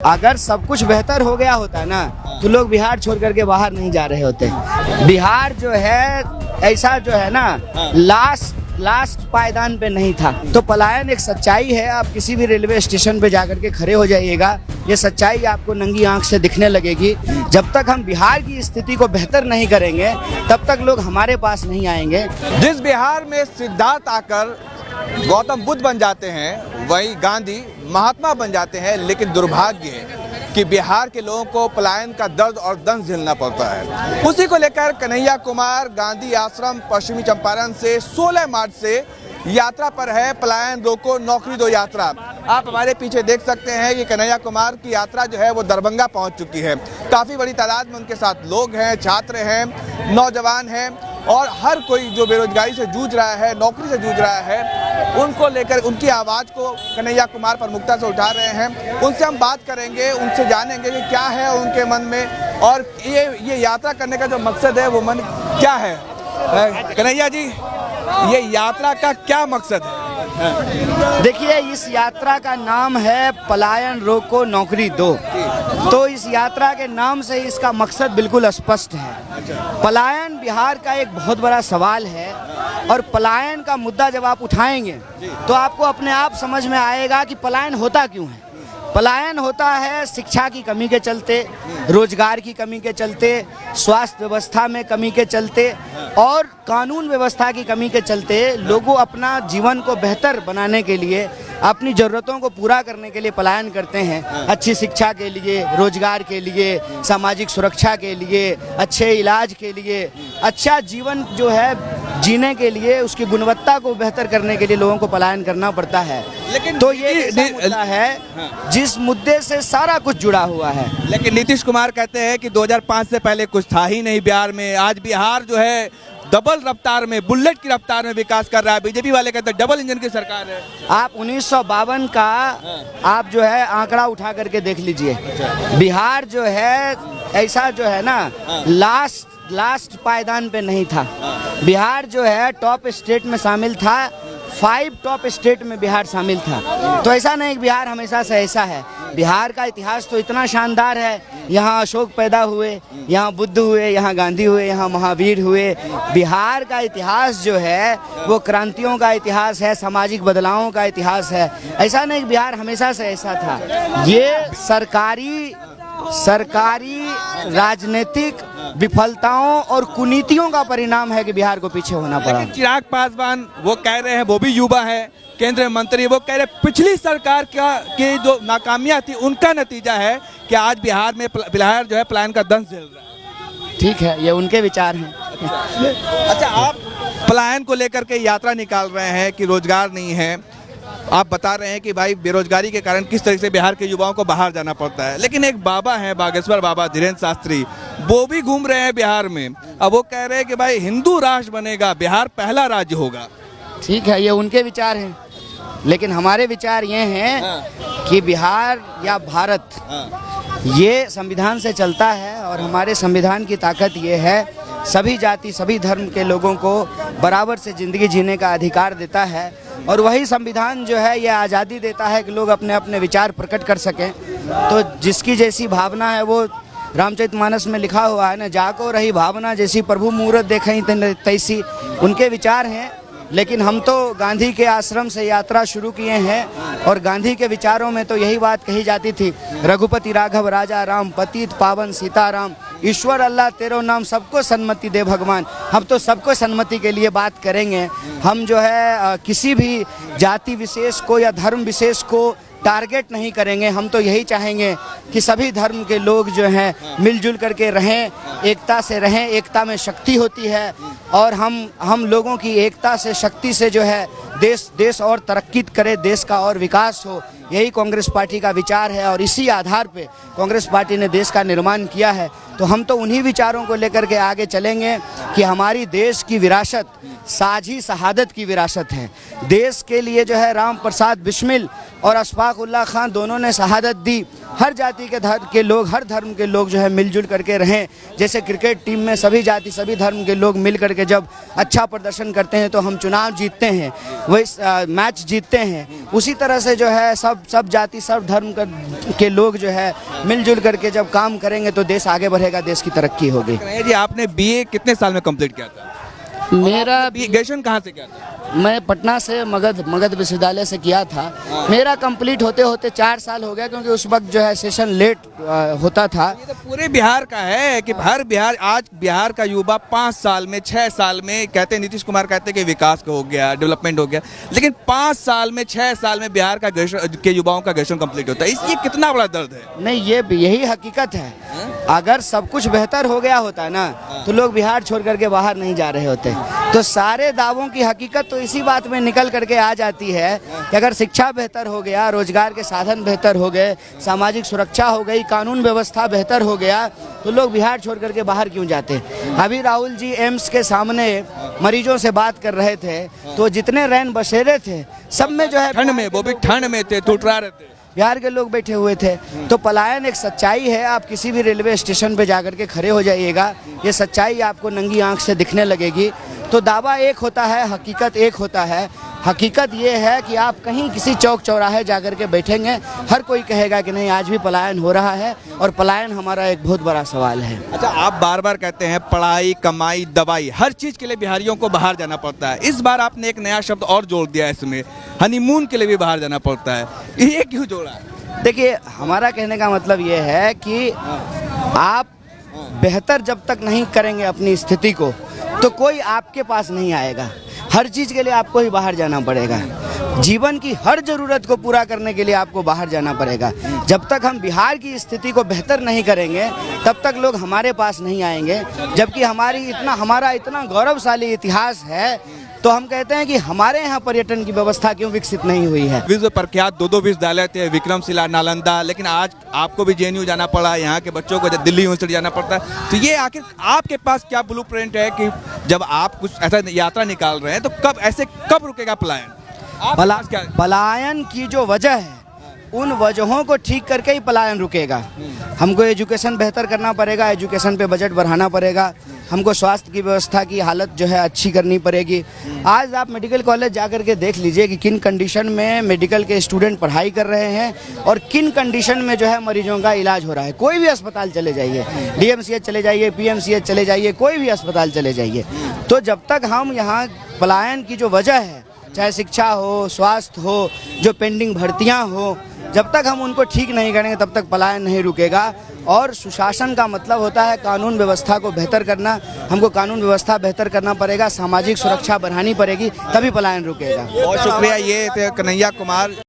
अगर सब कुछ बेहतर हो गया होता ना तो लोग बिहार छोड़ करके बाहर नहीं जा रहे होते। बिहार जो है ऐसा जो है ना लास्ट पायदान पे नहीं था। तो पलायन एक सच्चाई है। आप किसी भी रेलवे स्टेशन पे जाकर के खड़े हो जाइएगा, ये सच्चाई आपको नंगी आंख से दिखने लगेगी। जब तक हम बिहार की स्थिति को बेहतर नहीं करेंगे तब तक लोग हमारे पास नहीं आएंगे। जिस बिहार में सिद्धार्थ आकर गौतम बुद्ध बन जाते हैं, वही गांधी महात्मा बन जाते हैं, लेकिन दुर्भाग्य है कि बिहार के लोगों को पलायन का दर्द और दंश झेलना पड़ता है। उसी को लेकर कन्हैया कुमार गांधी आश्रम पश्चिमी चंपारण से 16 मार्च से यात्रा पर है। पलायन रोको नौकरी दो यात्रा। आप हमारे पीछे देख सकते हैं कि कन्हैया कुमार की यात्रा जो है वो दरभंगा पहुंच चुकी है। काफ़ी बड़ी तादाद में उनके साथ लोग हैं, छात्र हैं, नौजवान हैं और हर कोई जो बेरोजगारी से जूझ रहा है, नौकरी से जूझ रहा है, उनको लेकर उनकी आवाज़ को कन्हैया कुमार प्रमुखता से उठा रहे हैं। उनसे हम बात करेंगे, उनसे जानेंगे कि क्या है उनके मन में और ये यात्रा करने का जो मकसद है वो मन क्या है। कन्हैया जी, ये यात्रा का क्या मकसद है? देखिए, इस यात्रा का नाम है पलायन रोको नौकरी दो। तो इस यात्रा के नाम से इसका मकसद बिल्कुल स्पष्ट है। पलायन बिहार का एक बहुत बड़ा सवाल है और पलायन का मुद्दा जब आप उठाएंगे तो आपको अपने आप समझ में आएगा कि पलायन होता क्यों है। पलायन होता है शिक्षा की कमी के चलते, रोजगार की कमी के चलते, स्वास्थ्य व्यवस्था में कमी के चलते और कानून व्यवस्था की कमी के चलते। लोगों अपना जीवन को बेहतर बनाने के लिए, अपनी ज़रूरतों को पूरा करने के लिए पलायन करते हैं। अच्छी शिक्षा के लिए, रोजगार के लिए, सामाजिक सुरक्षा के लिए, अच्छे इलाज के लिए, अच्छा जीवन जो है जीने के लिए, उसकी गुणवत्ता को बेहतर करने के लिए लोगों को पलायन करना पड़ता है। लेकिन तो ये ऐसा मुद्दा है जिस मुद्दे से सारा कुछ जुड़ा हुआ है। लेकिन नीतीश कुमार कहते हैं कि 2005 से पहले कुछ था ही नहीं बिहार में। आज बिहार जो है डबल रफ्तार में, बुलेट की रफ्तार में विकास कर रहा है। बीजेपी वाले कहते हैं डबल इंजन की सरकार है। आप 1952 का आप जो है आंकड़ा उठा करके देख लीजिए। बिहार जो है ऐसा जो है ना लास्ट पायदान पे नहीं था। बिहार जो है टॉप स्टेट में शामिल था। 5 टॉप स्टेट में बिहार शामिल था। तो ऐसा नहीं कि बिहार हमेशा से ऐसा है। बिहार का इतिहास तो इतना शानदार है। यहाँ अशोक पैदा हुए, यहाँ बुद्ध हुए, यहाँ गांधी हुए, यहाँ महावीर हुए। बिहार का इतिहास जो है वो क्रांतियों का इतिहास है, सामाजिक बदलावों का इतिहास है। ऐसा नहीं कि बिहार हमेशा से ऐसा था। ये सरकारी राजनीतिक विफलताओं और कुनीतियों का परिणाम है कि बिहार को पीछे होना पड़ा। चिराग पासवान वो कह रहे हैं, वो भी युवा है, केंद्रीय मंत्री, वो कह रहे हैं पिछली सरकार की जो नाकामियां थी उनका नतीजा है कि आज बिहार में बिहार जो है पलायन का दंश झेल रहा है। ठीक है, ये उनके विचार हैं। अच्छा, आप पलायन को लेकर के यात्रा निकाल रहे हैं कि रोजगार नहीं है। आप बता रहे हैं कि भाई बेरोजगारी के कारण किस तरह से बिहार के युवाओं को बाहर जाना पड़ता है। लेकिन एक बाबा है बागेश्वर बाबा धीरेन्द्र शास्त्री, वो भी घूम रहे हैं बिहार में। अब वो कह रहे हैं कि भाई हिंदू राष्ट्र बनेगा, बिहार पहला राज्य होगा। ठीक है, ये उनके विचार हैं। लेकिन हमारे विचार ये हैं कि बिहार या भारत ये संविधान से चलता है और हमारे संविधान की ताकत ये है सभी जाति सभी धर्म के लोगों को बराबर से ज़िंदगी जीने का अधिकार देता है। और वही संविधान जो है ये आज़ादी देता है कि लोग अपने अपने विचार प्रकट कर सकें। तो जिसकी जैसी भावना है, वो रामचरितमानस में लिखा हुआ है ना, जाको रही भावना जैसी प्रभु मूरत देखें तैसी। उनके विचार हैं। लेकिन हम तो गांधी के आश्रम से यात्रा शुरू किए हैं और गांधी के विचारों में तो यही बात कही जाती थी, रघुपति राघव राजा राम, पतित पावन सीताराम, ईश्वर अल्लाह तेरो नाम, सबको सन्मति दे भगवान। हम तो सबको सन्मति के लिए बात करेंगे। हम जो है किसी भी जाति विशेष को या धर्म विशेष को टारगेट नहीं करेंगे। हम तो यही चाहेंगे कि सभी धर्म के लोग जो हैं मिलजुल करके रहें, एकता से रहें। एकता में शक्ति होती है और हम लोगों की एकता से, शक्ति से जो है देश और तरक्की करे, देश का और विकास हो। यही कांग्रेस पार्टी का विचार है और इसी आधार पे कांग्रेस पार्टी ने देश का निर्माण किया है। तो हम तो उन्हीं विचारों को लेकर के आगे चलेंगे कि हमारी देश की विरासत साझी शहादत की विरासत है। देश के लिए जो है राम प्रसाद बिस्मिल और अशफाक उल्लाह खान दोनों ने शहादत दी। हर जाति के लोग, हर धर्म के लोग जो है मिलजुल करके रहें। जैसे क्रिकेट टीम में सभी जाति सभी धर्म के लोग मिल करके जब अच्छा प्रदर्शन करते हैं तो हम चुनाव जीतते हैं, वही मैच जीतते हैं। उसी तरह से जो है सब जाति सब धर्म के लोग जो है मिलजुल करके जब काम करेंगे तो देश आगे बढ़ेगा, देश की तरक्की होगी। जी आपने बीए कितने साल में कंप्लीट किया था? मेरा ग्रेजुएशन कहाँ से किया था? मैं पटना से मगध विश्वविद्यालय से किया था। मेरा कंप्लीट होते होते 4 साल हो गया, क्योंकि उस वक्त जो है सेशन लेट होता था। ये तो पूरे बिहार का है कि हर आज बिहार का युवा 5 साल में 6 साल में कहते हैं, नीतीश कुमार कहते हैं कि विकास हो गया, डेवलपमेंट हो गया, लेकिन 5 साल में 6 साल में बिहार का के युवाओं का ग्रेजुएशन कंप्लीट होता है। ये कितना बड़ा दर्द है। नहीं, यही हकीकत है। अगर सब कुछ बेहतर हो गया होता ना तो लोग बिहार छोड़ करके बाहर नहीं जा रहे होते। तो सारे दावों की हकीकत तो इसी बात में निकल करके आ जाती है कि अगर शिक्षा बेहतर हो गया, रोजगार के साधन बेहतर हो गए, सामाजिक सुरक्षा हो गई, कानून व्यवस्था बेहतर हो गया, तो लोग बिहार छोड़ करके बाहर क्यों जाते। अभी राहुल जी एम्स के सामने मरीजों से बात कर रहे थे, तो जितने रैन बसेरे थे सब में जो है ठंड में, वो भी ठंड में थे, टुटरा रहे थे, बिहार के लोग बैठे हुए थे। तो पलायन एक सच्चाई है। आप किसी भी रेलवे स्टेशन पे जाकर के खड़े हो जाइएगा, ये सच्चाई आपको नंगी आंख से दिखने लगेगी। तो दावा एक होता है, हकीकत एक होता है। हकीकत ये है कि आप कहीं किसी चौक चौराहे जाकर के बैठेंगे, हर कोई कहेगा कि नहीं आज भी पलायन हो रहा है, और पलायन हमारा एक बहुत बड़ा सवाल है। अच्छा, आप बार बार कहते हैं पढ़ाई, कमाई, दवाई, हर चीज़ के लिए बिहारियों को बाहर जाना पड़ता है। इस बार आपने एक नया शब्द और जोड़ दिया है इसमें, हनीमून के लिए भी बाहर जाना पड़ता है। ये क्यों जोड़ा? देखिए, हमारा कहने का मतलब ये है कि आप बेहतर जब तक नहीं करेंगे अपनी स्थिति को, तो कोई आपके पास नहीं आएगा। हर चीज़ के लिए आपको ही बाहर जाना पड़ेगा। जीवन की हर ज़रूरत को पूरा करने के लिए आपको बाहर जाना पड़ेगा। जब तक हम बिहार की स्थिति को बेहतर नहीं करेंगे तब तक लोग हमारे पास नहीं आएंगे। जबकि हमारा इतना गौरवशाली इतिहास है, तो हम कहते हैं कि हमारे यहाँ पर्यटन की व्यवस्था क्यों विकसित नहीं हुई है। विश्व प्रख्यात 2 विश्वविद्यालय थे, विक्रमशिला, नालंदा, लेकिन आज आपको भी जेएनयू जाना पड़ा, यहाँ के बच्चों को दिल्ली यूनिवर्सिटी जाना पड़ता है। तो ये आखिर आपके पास क्या ब्लूप्रिंट है कि जब आप कुछ ऐसा यात्रा निकाल रहे हैं तो कब रुकेगा पलायन? पलायन की जो वजह है, उन वजहों को ठीक करके ही पलायन रुकेगा। हमको एजुकेशन बेहतर करना पड़ेगा, एजुकेशन पे बजट बढ़ाना पड़ेगा। हमको स्वास्थ्य की व्यवस्था की हालत जो है अच्छी करनी पड़ेगी। आज आप मेडिकल कॉलेज जाकर के देख लीजिए कि किन कंडीशन में मेडिकल के स्टूडेंट पढ़ाई कर रहे हैं और किन कंडीशन में जो है मरीजों का इलाज हो रहा है। कोई भी अस्पताल चले जाइए, डीएमसीएच चले जाइए, पीएमसीएच चले जाइए, कोई भी अस्पताल चले जाइए। तो जब तक हम यहाँ पलायन की जो वजह है, चाहे शिक्षा हो, स्वास्थ्य हो, जो पेंडिंग भर्तियाँ हो, जब तक हम उनको ठीक नहीं करेंगे तब तक पलायन नहीं रुकेगा। और सुशासन का मतलब होता है कानून व्यवस्था को बेहतर करना। हमको कानून व्यवस्था बेहतर करना पड़ेगा, सामाजिक सुरक्षा बढ़ानी पड़ेगी, तभी पलायन रुकेगा। बहुत शुक्रिया। ये थे कन्हैया कुमार।